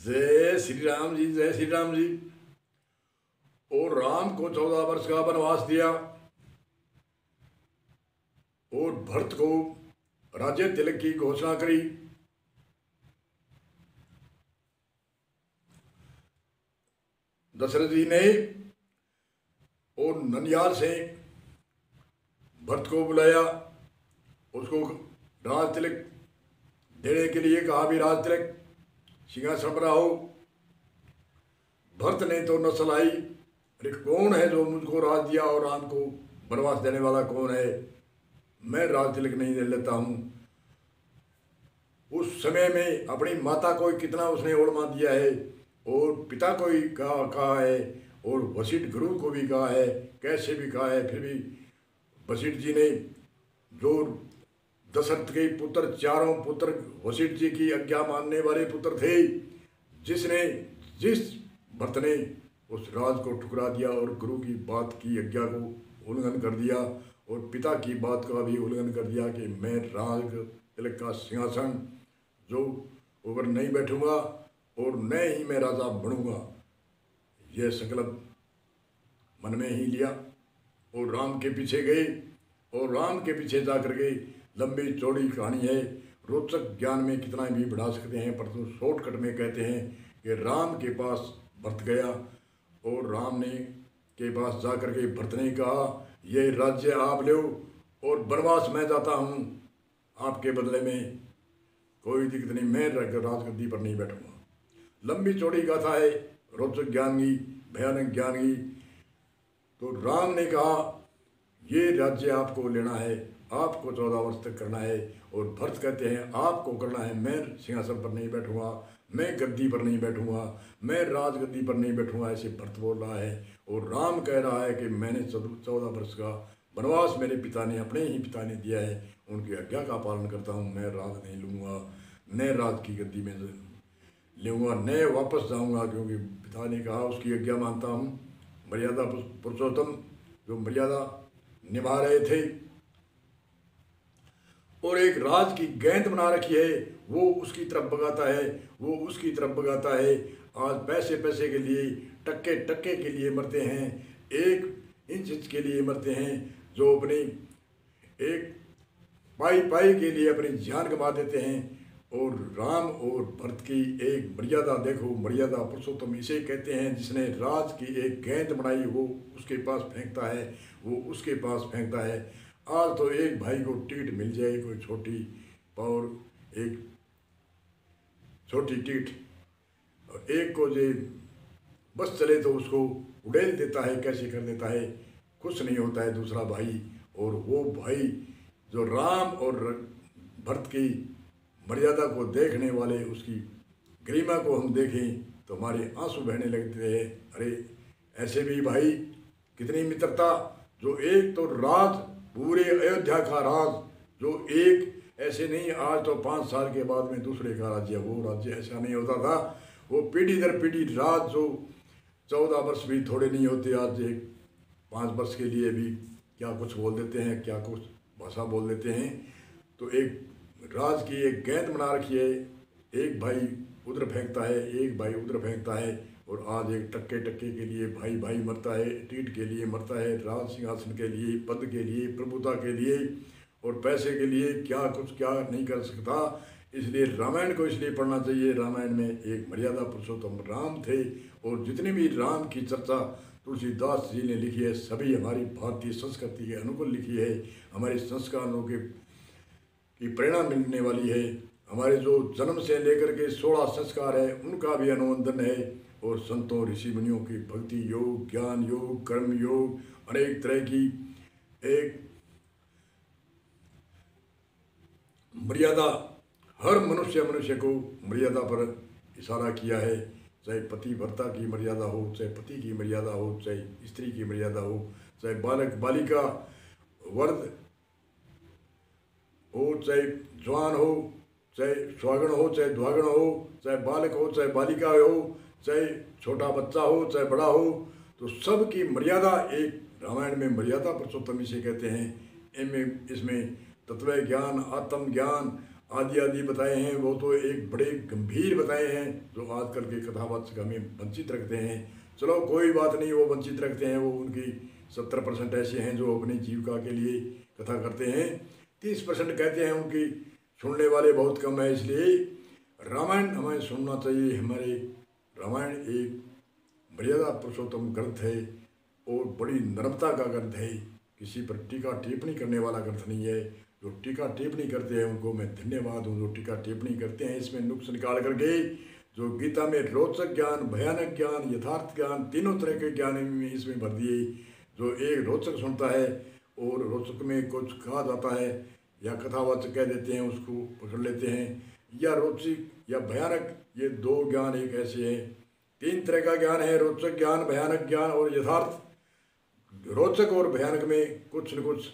जय श्री राम जी, जय श्री राम जी। और राम को 14 वर्ष का वनवास दिया और भरत को राज्य तिलक की घोषणा करी। दशरथ जी ने और ननियाल से भरत को बुलाया, उसको राज तिलक देने के लिए कहा भी राज तिलक सिंहासन पर आओ। भरत ने तो नस्ल आई, अरे कौन है जो मुझको राज दिया और राम को वनवास देने वाला कौन है, मैं राज तिलक नहीं दे लेता हूँ। उस समय में अपनी माता को कितना उसने ओढ़मा दिया है और पिता को ही कहा है और वशिष्ठ गुरु को भी कहा है, कैसे भी कहा है। फिर भी वशिष्ठ जी ने जो दशरथ के पुत्र, चारों पुत्र वशिष्ठ जी की आज्ञा मानने वाले पुत्र थे, जिस भरत ने उस राज को ठुकरा दिया और गुरु की बात की आज्ञा को उल्लंघन कर दिया और पिता की बात का भी उल्लंघन कर दिया कि मैं राज तिलक का सिंहासन जो ऊपर नहीं बैठूंगा और न ही मैं राजा बनूंगा, यह संकल्प मन में ही लिया और राम के पीछे गए। और राम के पीछे जा करके लंबी चौड़ी कहानी है, रोचक ज्ञान में कितना भी बढ़ा सकते हैं, परंतु शॉर्टकट में कहते हैं कि राम के पास भरत गया और राम ने के पास जा करके भरत ने कहा ये राज्य आप लो और वनवास मैं जाता हूँ, आपके बदले में कोई दिक्कत नहीं, मैं राजगद्दी पर नहीं बैठूंगा। लंबी चौड़ी गाथा है, रोचक ज्ञान की, भयानक ज्ञान की। तो राम ने कहा ये राज्य आपको लेना है, आपको 14 वर्ष तक करना है। और भरत कहते हैं आपको करना है, मैं सिंहासन पर नहीं बैठूंगा, मैं गद्दी पर नहीं बैठूंगा, मैं राजगद्दी पर नहीं बैठूंगा, ऐसे भरत बोल रहा है। और राम कह रहा है कि मैंने 14 वर्ष का वनवास मेरे पिता ने, अपने ही पिता ने दिया है, उनकी आज्ञा का पालन करता हूँ, मैं राज नहीं लूँगा, न राज की गद्दी में लूँगा, न वापस जाऊँगा, क्योंकि पिता ने कहा उसकी आज्ञा मानता हूँ। मर्यादा पुरुषोत्तम जो मर्यादा निभा रहे थे और एक राज की गेंद बना रखी है, वो उसकी तरफ भगाता है, वो उसकी तरफ भगाता है। आज पैसे पैसे के लिए, टक्के टक्के के लिए मरते हैं, एक इंच के लिए मरते हैं, जो अपनी एक पाई पाई के लिए अपनी जान गंवा देते हैं। और राम और भरत की एक मर्यादा देखो, मर्यादा पुरुषोत्तम इसे कहते हैं, जिसने राज की एक गेंद बनाई वो उसके पास फेंकता है, वो उसके पास फेंकता है। आज तो एक भाई को टीट मिल जाए, कोई छोटी और एक छोटी टीट, और एक को जो बस चले तो उसको उड़ेल देता है, कैसे कर देता है, कुछ नहीं होता है दूसरा भाई। और वो भाई जो राम और भरत की मर्यादा को देखने वाले, उसकी गरिमा को हम देखें तो हमारे आंसू बहने लगते हैं। अरे ऐसे भी भाई कितनी मित्रता, जो एक तो राज, पूरे अयोध्या का राज, जो एक ऐसे नहीं, आज तो 5 साल के बाद में दूसरे का राज्य, वो राज्य ऐसा नहीं होता था, वो पीढ़ी दर पीढ़ी राज, जो 14 वर्ष भी थोड़े नहीं होते, आज एक 5 वर्ष के लिए भी क्या कुछ बोल देते हैं, क्या कुछ भाषा बोल देते हैं। तो एक राज की एक गेंद बना रखी है, एक भाई उधर फेंकता है, एक भाई उधर फेंकता है, और आज एक टक्के टक्के के लिए भाई भाई मरता है, टीट के लिए मरता है, राज सिंहासन के लिए, पद के लिए, प्रभुता के लिए और पैसे के लिए, क्या कुछ क्या नहीं कर सकता। इसलिए रामायण को इसलिए पढ़ना चाहिए। रामायण में एक मर्यादा पुरुषोत्तम राम थे, और जितने भी राम की चर्चा तुलसीदास जी ने लिखी है, सभी हमारी भारतीय संस्कृति के अनुकूल लिखी है, हमारे संस्कारों के की प्रेरणा मिलने वाली है। हमारे जो जन्म से लेकर के 16 संस्कार है, उनका भी अनुमोदन है। और संतों ऋषि मुनियों की भक्ति योग, ज्ञान योग, कर्म योग, अनेक तरह की एक मर्यादा, हर मनुष्य को मर्यादा पर इशारा किया है। चाहे पति भर्ता की मर्यादा हो, चाहे पति की मर्यादा हो, चाहे स्त्री की मर्यादा हो, चाहे बालक बालिका वर्द हो, चाहे जवान हो, चाहे सुहागण हो, चाहे दुहागण हो, चाहे बालक हो, चाहे बालिका हो, चाहे छोटा बच्चा हो, चाहे बड़ा हो, तो सब की मर्यादा एक रामायण में मर्यादा पुरुषोत्तम इसे कहते हैं। इसमें तत्व ज्ञान, आत्म ज्ञान, आदि आदि बताए हैं, वो तो एक बड़े गंभीर बताए हैं जो आजकल के कथावाचक हमें वंचित रखते हैं। चलो कोई बात नहीं, वो वंचित रखते हैं, वो उनकी 70% ऐसे हैं जो अपनी जीविका के लिए कथा करते हैं, 30% कहते हैं उनकी सुनने वाले बहुत कम है। इसलिए रामायण हमें सुनना चाहिए। हमारे रामायण एक मर्यादा पुरुषोत्तम ग्रंथ है और बड़ी नर्मता का ग्रंथ है, किसी पर टीका टिप्पणी करने वाला ग्रंथ नहीं है। जो टीका टिप्पणी करते हैं उनको मैं धन्यवाद हूँ, जो टीका टिप्पणी करते हैं इसमें नुक्स निकाल करके, जो गीता में रोचक ज्ञान, भयानक ज्ञान, यथार्थ ज्ञान, तीनों तरह के ज्ञान इसमें भर दिए। जो एक रोचक सुनता है और रोचक में कुछ कहा जाता है या कथावाचक कह देते हैं उसको पकड़ लेते हैं, या रोचक या भयानक, ये दो ज्ञान एक ऐसे हैं। 3 तरह का ज्ञान है, रोचक ज्ञान, भयानक ज्ञान और यथार्थ। रोचक और भयानक में कुछ न कुछ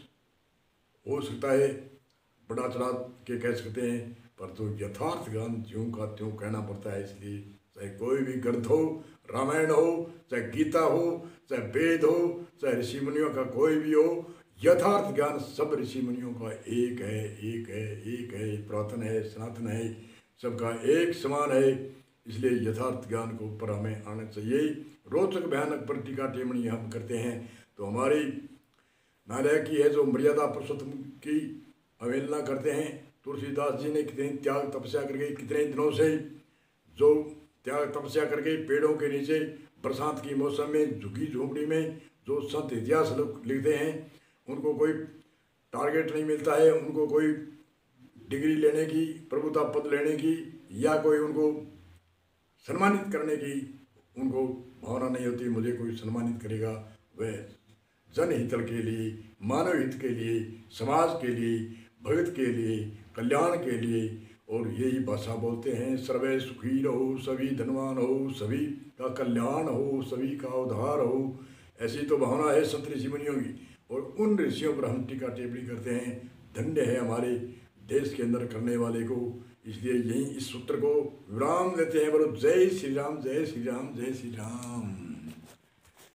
हो सकता है, बड़ा चढ़ा के कह सकते हैं, पर तो यथार्थ ज्ञान ज्यों का त्यों कहना पड़ता है। इसलिए चाहे कोई भी ग्रंथ हो, रामायण हो, चाहे गीता हो, चाहे वेद हो, चाहे ऋषि मुनियों का कोई भी हो, यथार्थ ज्ञान सब ऋषि मुनियों का एक है, एक है, एक है, पुरातन है, सनातन है, सबका एक समान है। इसलिए यथार्थ ज्ञान को ऊपर हमें आना चाहिए। रोचक भयानक पर टीका टिप्पणी हम करते हैं तो हमारी नालायकी है, जो मर्यादा पुरुषोत्तम की अवहेलना करते हैं। तुलसीदास जी ने कितने त्याग तपस्या करके, कितने दिनों से जो त्याग तपस्या करके पेड़ों के नीचे बरसात की मौसम में झुग्गी झोंपड़ी में जो संत इतिहास लिखते हैं, उनको कोई टारगेट नहीं मिलता है, उनको कोई डिग्री लेने की, प्रभुता पद लेने की, या कोई उनको सम्मानित करने की उनको भावना नहीं होती। मुझे कोई सम्मानित करेगा, वह जनहित के लिए, मानव हित के लिए, समाज के लिए, भगत के लिए, कल्याण के लिए, और यही भाषा बोलते हैं। सर्वे सुखी रहो, सभी धनवान हो, सभी का कल्याण हो, सभी का उद्धार हो, ऐसी तो भावना है संत ऋषि मुनियों की। और उन ऋषियों पर हम टीका टिप्पणी करते हैं। धन्य है हमारे देश के अंदर करने वाले को। इसलिए यही इस सूत्र को विराम देते हैं। बोलो जय श्री राम, जय श्री राम, जय श्री राम।